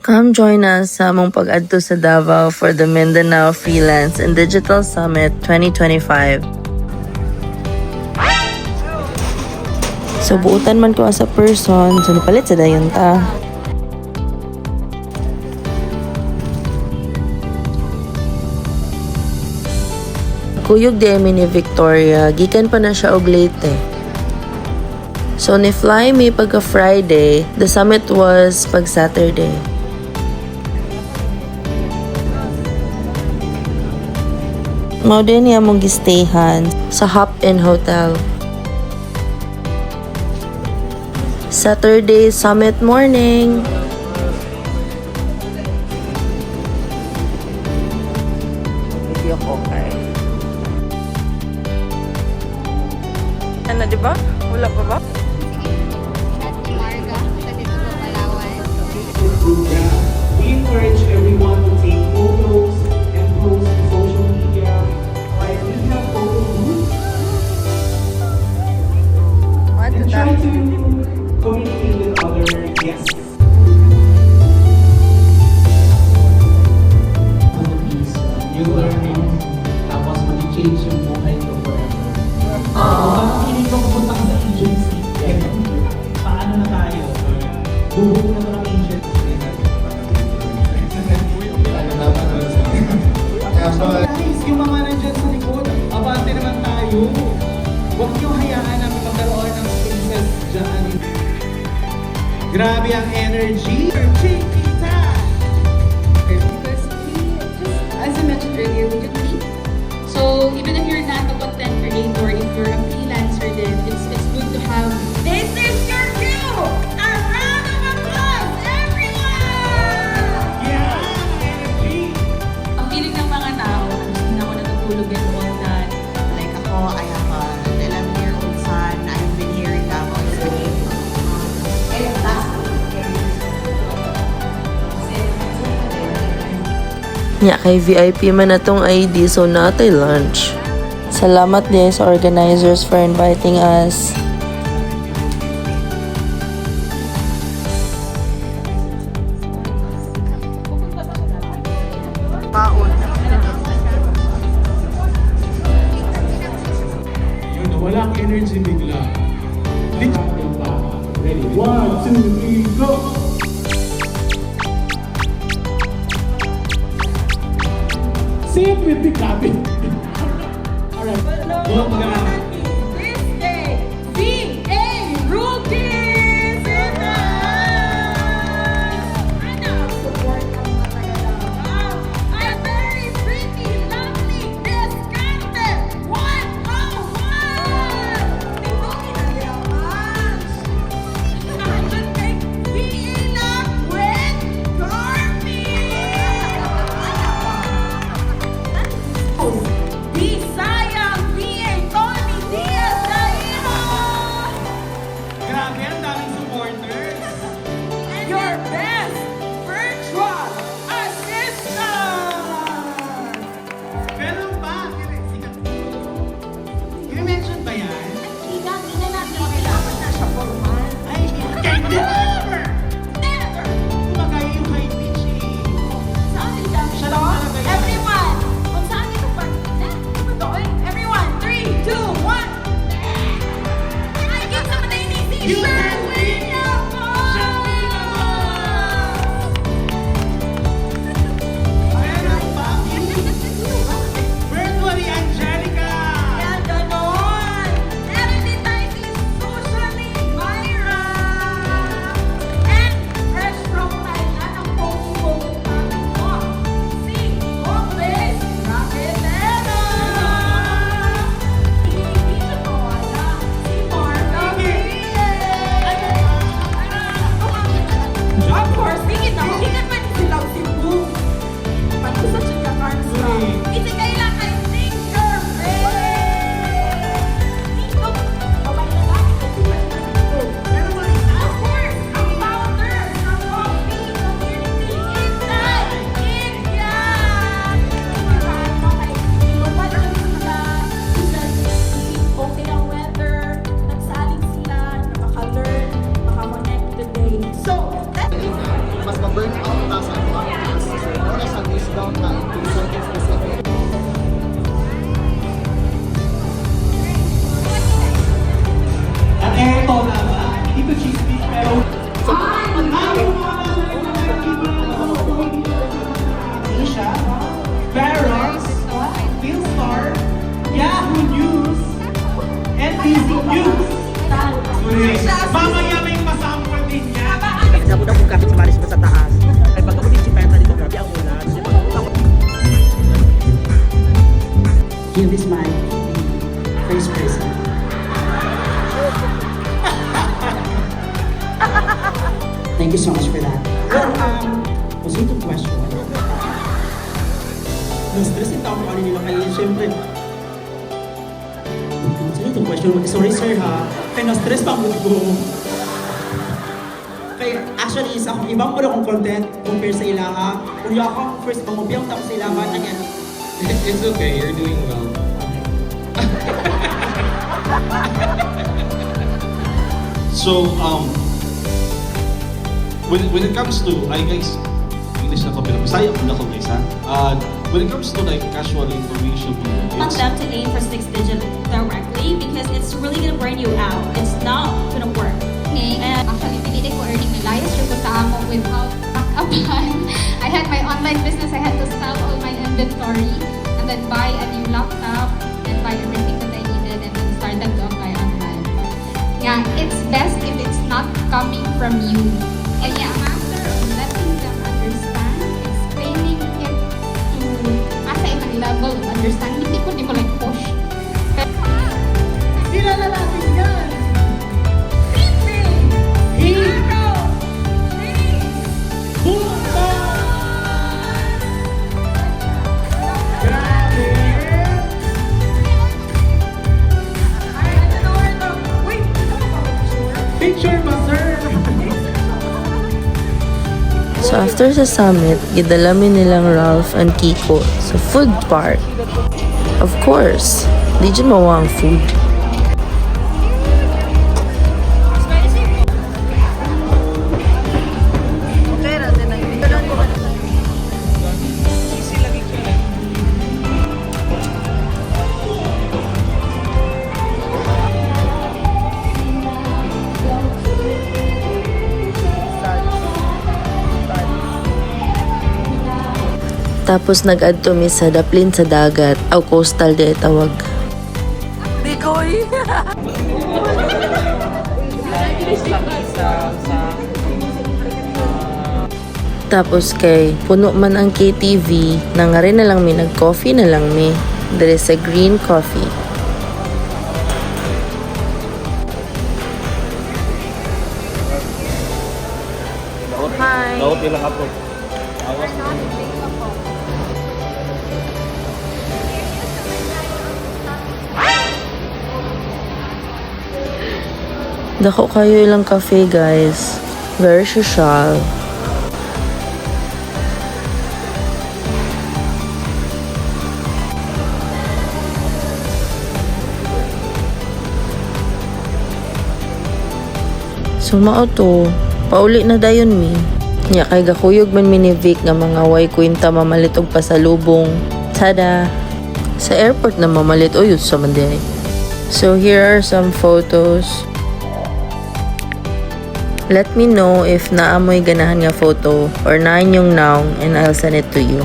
Come join us sa among pag-adto sa Davao for the Mindanao Freelance and Digital Summit 2025. So buutan man ko sa person, so napalit sa dayon ta. Kuyog di mi ni Victoria, gikan pa na siya og Leyte. So ni fly mi pagka Friday, the summit was pag Saturday. Mao din niya mong gistayhan sa Hop-In Hotel. Saturday summit morning. Video ko kay. Ano, di ba? Wala pa ba? We encourage everyone to take photos and post on social media. Like we have photo booths. And try to communicate with other guests. Yung learning, tapos mag-change yung buhay ko forever. Bakit hindi ko pupunta ka sa agency? Paano na tayo? Buhok na ng agency. Guys, yung mga nandyan sa likod, abante naman tayo. Huwag niyo hayaan na magkaroon ng spaces dyan. Grabe ang energy. Chiquita! Because as I mentioned earlier, we do teach. So even if you're not a content creator, if you're a freelancer, then it's good to have. This is your cue! A round of applause, everyone! Yeah! Energy! Ang feeling ng mga tao, hindi na ako natutulog and all that. Like ako, I have a 11-year-old son. I've been here in Davao since Nya kay VIP man atong ID, so natay lunch. Salamat din sa organizers for inviting us. Yun, nawala ang energy bigla. Ready? 1, 2, 3, go! Same with the cabin. Alright. Go, guys. This day, VA Rookies! Ano? Support ang mga taga-Davao. I'm very pretty, lovely, discounted 101! Tingnan na niya, Mans! I should take VA Love with Garfield! Bisayang VA Tony So itong question. Na-stress yung tao ano nila kaya syempre. So itong question. Sorry sir ha. Kaya na-stress pa ang mood ko. Kaya actually sa ibang po akong content compare sa ila ha. Kung yung ako first pangubiyang tapos sa ila ba na yan. It's okay, you're doing well. So, when it comes to, I guys, English na ko, pero Bisaya ko na ko guys ha. When it comes to like casual information, want it's, them to aim for 6 digit directly because it's really gonna burn you out. It's not gonna work. Okay, actually, pinili ko earning na layas yung sa amo without backupan. I had my online business, I had to sell all my inventory and then buy a new laptop and buy everything that I needed and then started to apply online. Yeah, it's best if it's not coming from you. And yeah, a matter of letting them understand, explaining it to asa ibang level of understanding. Hindi mo like push. Sila lalaki yan! Picture ba, sir? So after sa summit, gidala mi nilang Ralph and Kiko sa food park. Of course, di dyan mawang food. Tapos nag-add to mi sa daplin sa dagat, o coastal di tawag. Tapos kay puno man ang KTV, na nga rin na lang mi nag-coffee na lang mi. There is a green coffee. Hi! Dako kayo ilang cafe guys. Very social. So mao to, pauli na dayon mi. Nya kay gakuyog man mi ni Vic nga mga way kwenta mamalit og pasalubong. Tada! Sa airport na mamalit oyos sa manday. So here are some photos. Let me know if naamoy ganahan nga photo or naan yung now and I'll send it to you.